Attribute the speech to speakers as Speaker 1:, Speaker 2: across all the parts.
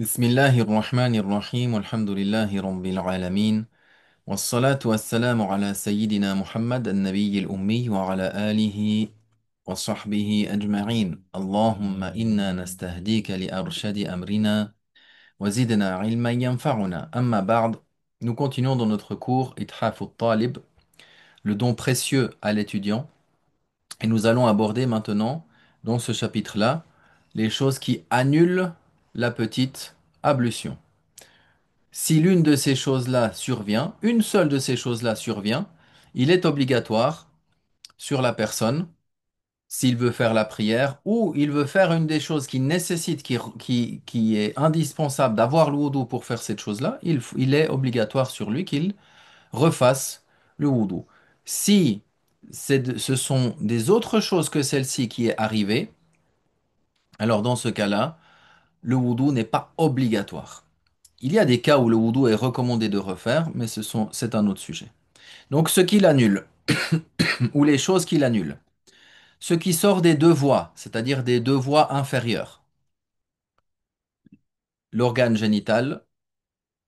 Speaker 1: بسم الله الرحمن الرحيم والحمد لله رب العالمين والصلاة والسلام على سيدنا محمد النبي الأمي وعلى آله وصحبه أجمعين اللهم إنا نستهديك لأرشد أمرنا وزدنا علما ينفعنا أما بعد. Nous continuons dans notre cours إتحاف الطالب, le don précieux à l'étudiant, et nous allons aborder maintenant dans ce chapitre-là les choses qui annulent la petite ablution. Si l'une de ces choses-là survient, une seule de ces choses-là survient, il est obligatoire sur la personne, s'il veut faire la prière ou il veut faire une des choses qui nécessite, qui est indispensable d'avoir le wudu pour faire cette chose-là, il est obligatoire sur lui qu'il refasse le wudu. Si ce sont des autres choses que celle-ci qui est arrivée, alors dans ce cas-là, le wudu n'est pas obligatoire. Il y a des cas où le wudu est recommandé de refaire, mais c'est un autre sujet. Donc ce qui l'annule, ou les choses qui l'annulent, ce qui sort des deux voies, c'est-à-dire des deux voies inférieures, l'organe génital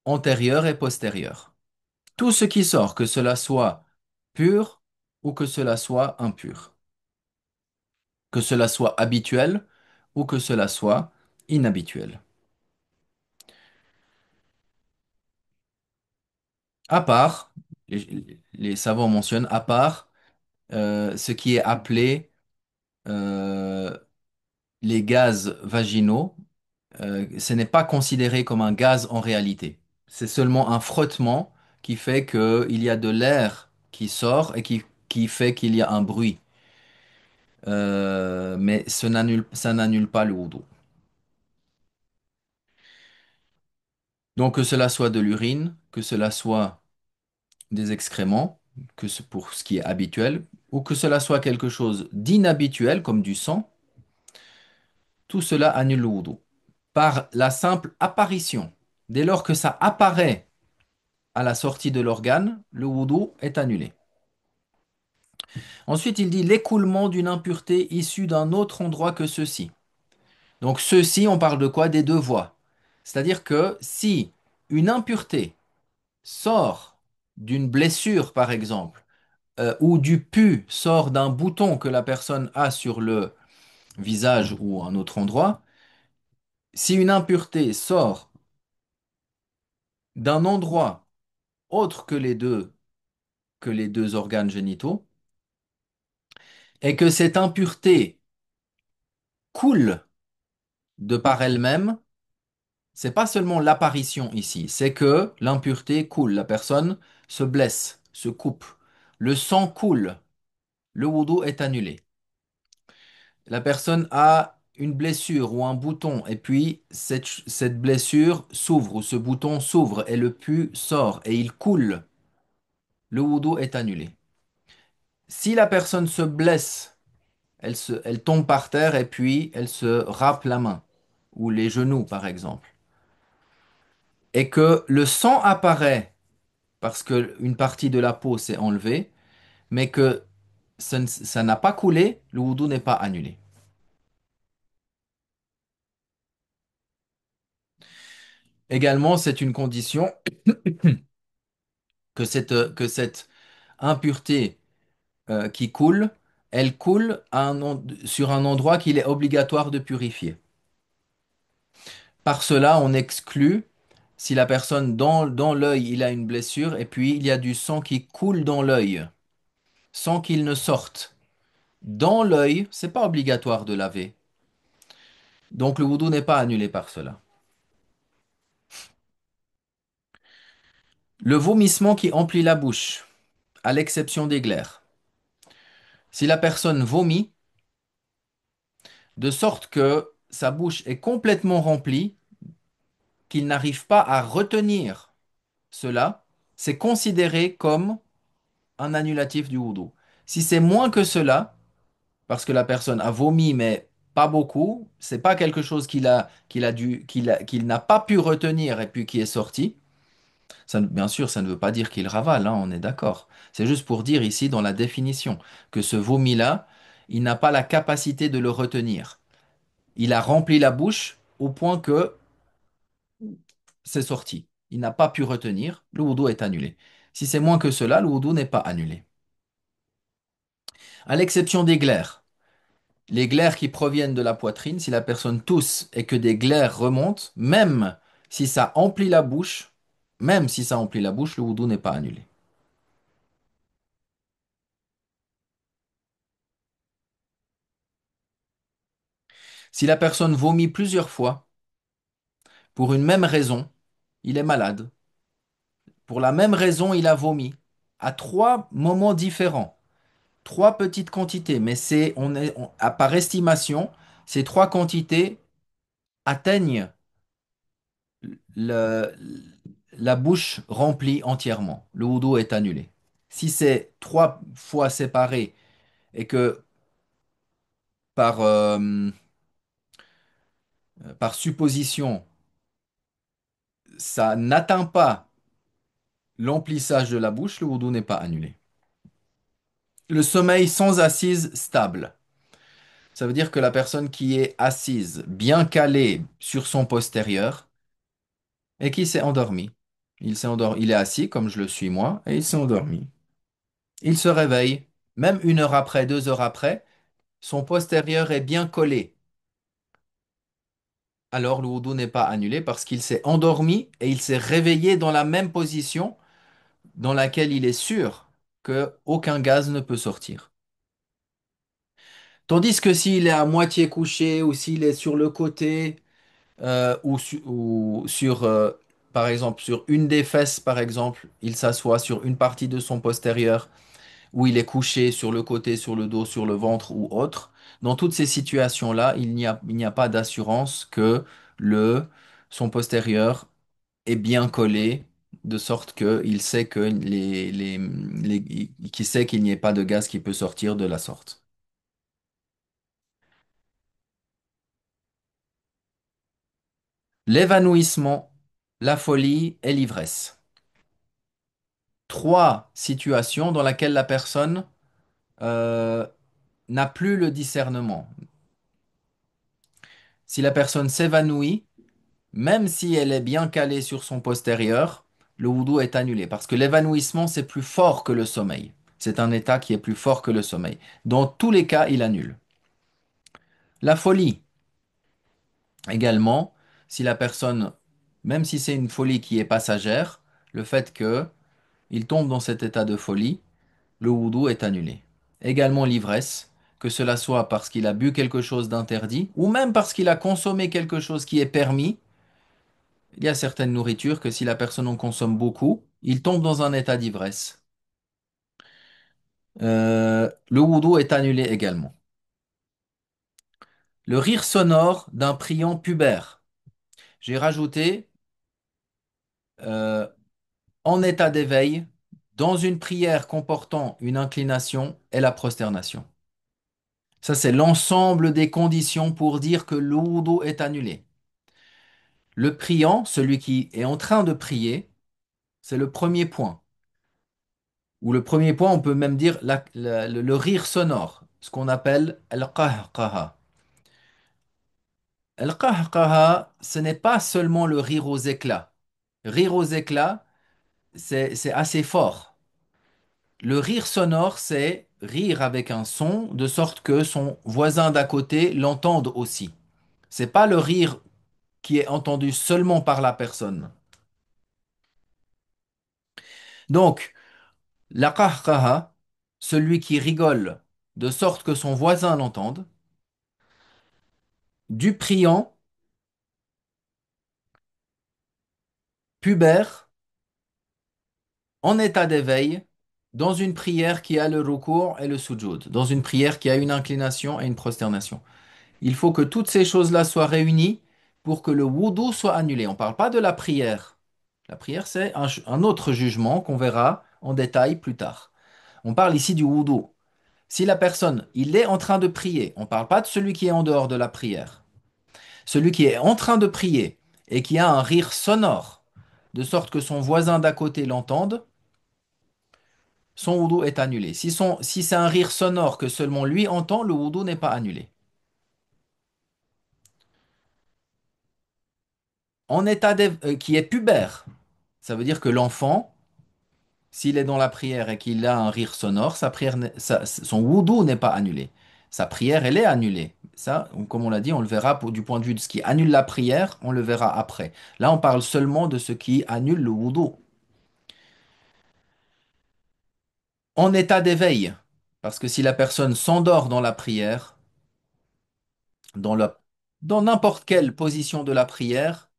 Speaker 1: antérieur et postérieur. Tout ce qui sort, que cela soit pur ou que cela soit impur, que cela soit habituel ou que cela soit inhabituel. À part, les savants mentionnent, à part ce qui est appelé euh, les gaz vaginaux, ce n'est pas considéré comme un gaz en réalité. C'est seulement un frottement qui fait qu'il y a de l'air qui sort et qui fait qu'il y a un bruit. Mais ça n'annule pas le wudu. Donc que cela soit de l'urine, que cela soit des excréments, pour ce qui est habituel, ou que cela soit quelque chose d'inhabituel comme du sang, tout cela annule le wudu. Par la simple apparition. Dès lors que ça apparaît à la sortie de l'organe, le wudu est annulé. Ensuite, il dit l'écoulement d'une impureté issue d'un autre endroit que ceci. Donc ceci, on parle de quoi? Des deux voies. C'est-à-dire que si une impureté sort d'une blessure, par exemple, ou du pus sort d'un bouton que la personne a sur le visage ou un autre endroit, si une impureté sort d'un endroit autre que les deux organes génitaux, et que cette impureté coule de par elle-même, c'est pas seulement l'apparition ici, c'est que l'impureté coule, la personne se blesse, se coupe, le sang coule, le wudu est annulé. La personne a une blessure ou un bouton, et puis cette blessure s'ouvre, ou ce bouton s'ouvre, et le pus sort, et il coule, le wudu est annulé. Si la personne se blesse, elle tombe par terre, et puis elle se râpe la main, ou les genoux par exemple, et que le sang apparaît parce que une partie de la peau s'est enlevée, mais que ça n'a pas coulé, le wudu n'est pas annulé. Également, c'est une condition que cette impureté qui coule, elle coule sur un endroit qu'il est obligatoire de purifier. Par cela, on exclut si la personne dans l'œil, il a une blessure et puis il y a du sang qui coule dans l'œil, sans qu'il ne sorte. Dans l'œil, c'est pas obligatoire de laver. Donc le wudu n'est pas annulé par cela. Le vomissement qui emplit la bouche, à l'exception des glaires. Si la personne vomit, de sorte que sa bouche est complètement remplie, qu'il n'arrive pas à retenir cela, c'est considéré comme un annulatif du wudu. Si c'est moins que cela, parce que la personne a vomi mais pas beaucoup, c'est pas quelque chose qu'il n'a pas pu retenir et puis qui est sorti. Bien sûr, ça ne veut pas dire qu'il ravale, hein, on est d'accord. C'est juste pour dire ici dans la définition que ce vomi-là, il n'a pas la capacité de le retenir. Il a rempli la bouche au point que c'est sorti. Il n'a pas pu retenir, le wudu est annulé. Si c'est moins que cela, le wudu n'est pas annulé. À l'exception des glaires. Les glaires qui proviennent de la poitrine, si la personne tousse et que des glaires remontent, même si ça emplit la bouche, même si ça emplit la bouche, le wudu n'est pas annulé. Si la personne vomit plusieurs fois, pour une même raison, il est malade. Pour la même raison, il a vomi. À trois moments différents. Trois petites quantités, mais par estimation, ces trois quantités atteignent le- la bouche remplie entièrement. Le wudu est annulé. Si c'est trois fois séparé et que par, par supposition, ça n'atteint pas l'emplissage de la bouche, le wudu n'est pas annulé. Le sommeil sans assise stable. Ça veut dire que la personne qui est assise, bien calée sur son postérieur, et qui s'est endormi. Il s'est endormi. Il est assis, comme je le suis moi, et il s'est endormi. Il se réveille, même 1 heure après, 2 heures après, son postérieur est bien collé. Alors le wudu n'est pas annulé parce qu'il s'est endormi et il s'est réveillé dans la même position dans laquelle il est sûr que aucun gaz ne peut sortir. Tandis que s'il est à moitié couché ou s'il est sur le côté ou sur, par exemple, sur une des fesses, par exemple, il s'assoit sur une partie de son postérieur où il est couché sur le côté, sur le dos, sur le ventre ou autre. Dans toutes ces situations-là, il n'y a pas d'assurance que le, son postérieur est bien collé, de sorte qu'il sait que qu'il sait qu'il n'y ait pas de gaz qui peut sortir de la sorte. L'évanouissement, la folie et l'ivresse. Trois situations dans lesquelles la personne euh, n'a plus le discernement. Si la personne s'évanouit, même si elle est bien calée sur son postérieur, le wudu est annulé parce que l'évanouissement, c'est plus fort que le sommeil. C'est un état qui est plus fort que le sommeil. Dans tous les cas, il annule. La folie, également, si la personne, même si c'est une folie qui est passagère, le fait que il tombe dans cet état de folie, le wudu est annulé. Également l'ivresse, que cela soit parce qu'il a bu quelque chose d'interdit ou même parce qu'il a consommé quelque chose qui est permis. Il y a certaines nourritures que si la personne en consomme beaucoup, il tombe dans un état d'ivresse. Le wudu est annulé également. Le rire sonore d'un priant pubère. J'ai rajouté euh, en état d'éveil dans une prière comportant une inclination et la prosternation. Ça, c'est l'ensemble des conditions pour dire que le wudu est annulé. Le priant, celui qui est en train de prier, c'est le premier point. Ou le premier point, on peut même dire le rire sonore, ce qu'on appelle al-qahqaha. Al-qahqaha, ce n'est pas seulement le rire aux éclats. Rire aux éclats, c'est assez fort. Le rire sonore, c'est rire avec un son de sorte que son voisin d'à côté l'entende aussi. C'est pas le rire qui est entendu seulement par la personne. Donc, la qahqaha, celui qui rigole de sorte que son voisin l'entende, du priant, pubère, en état d'éveil, dans une prière qui a le recours et le sujoud, dans une prière qui a une inclination et une prosternation. Il faut que toutes ces choses-là soient réunies pour que le wudu soit annulé. On ne parle pas de la prière. La prière, c'est un autre jugement qu'on verra en détail plus tard. On parle ici du wudu. Si la personne, il est en train de prier, on ne parle pas de celui qui est en dehors de la prière. Celui qui est en train de prier et qui a un rire sonore, de sorte que son voisin d'à côté l'entende, son wudu est annulé. Si c'est un rire sonore que seulement lui entend, le wudu n'est pas annulé. qui est pubère. Ça veut dire que l'enfant, s'il est dans la prière et qu'il a un rire sonore, sa prière, son wudu n'est pas annulé. Sa prière, elle est annulée. Ça, comme on l'a dit, on le verra du point de vue de ce qui annule la prière, on le verra après. Là, on parle seulement de ce qui annule le wudu. En état d'éveil, parce que si la personne s'endort dans la prière, dans dans n'importe quelle position de la prière,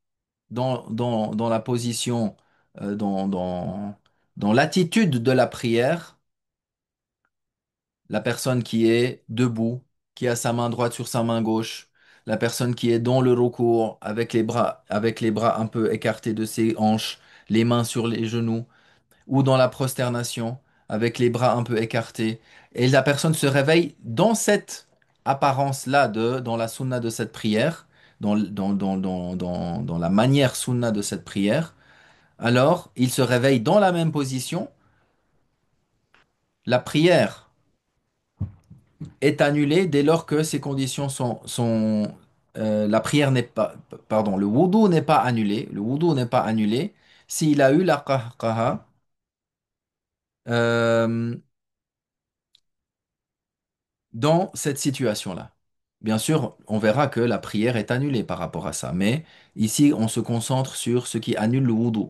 Speaker 1: dans la position, euh, dans, dans, dans l'attitude de la prière, la personne qui est debout, qui a sa main droite sur sa main gauche, la personne qui est dans le recours avec les bras un peu écartés de ses hanches, les mains sur les genoux, ou dans la prosternation, avec les bras un peu écartés, et la personne se réveille dans cette apparence-là, dans la sunna de cette prière, dans la manière sunna de cette prière, alors il se réveille dans la même position, la prière est annulée dès lors que ces conditions la prière n'est pas, pardon, le wudu n'est pas annulé, le wudu n'est pas annulé s'il a eu la qahqaha, euh, dans cette situation-là. Bien sûr, on verra que la prière est annulée par rapport à ça, mais ici, on se concentre sur ce qui annule le wudu.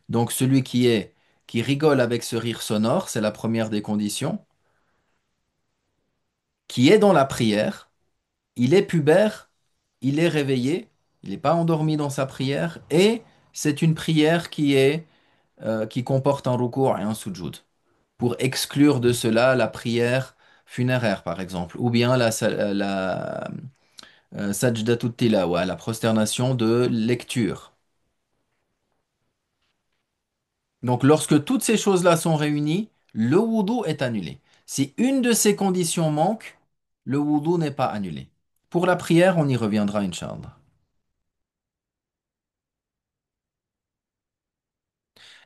Speaker 1: Donc, qui rigole avec ce rire sonore, c'est la première des conditions, qui est dans la prière, il est pubère, il est réveillé, il n'est pas endormi dans sa prière, et c'est une prière qui comporte un recours et un sujoud, pour exclure de cela la prière funéraire, par exemple, ou bien sajdatut tilawa, la prosternation de lecture. Donc, lorsque toutes ces choses-là sont réunies, le wudu est annulé. Si une de ces conditions manque, le wudu n'est pas annulé. Pour la prière, on y reviendra, Inch'Allah.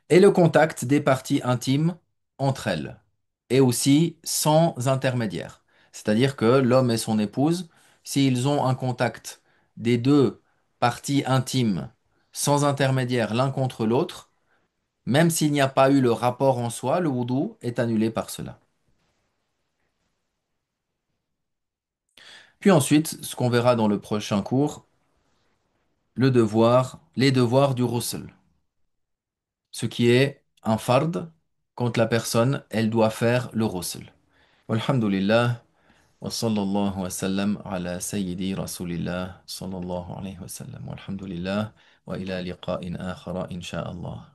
Speaker 1: Et le contact des parties intimes entre elles, et aussi sans intermédiaire. C'est-à-dire que l'homme et son épouse, s'ils ont un contact des deux parties intimes sans intermédiaire l'un contre l'autre, même s'il n'y a pas eu le rapport en soi, le wudu est annulé par cela. Puis ensuite, ce qu'on verra dans le prochain cours, les devoirs du ghusl, ce qui est un fard quand la personne, elle doit faire le ghusl. Walhamdulillah. وصلى الله وسلم على سيدي رسول الله صلى الله عليه وسلم والحمد لله وإلى لقاء آخر إن شاء الله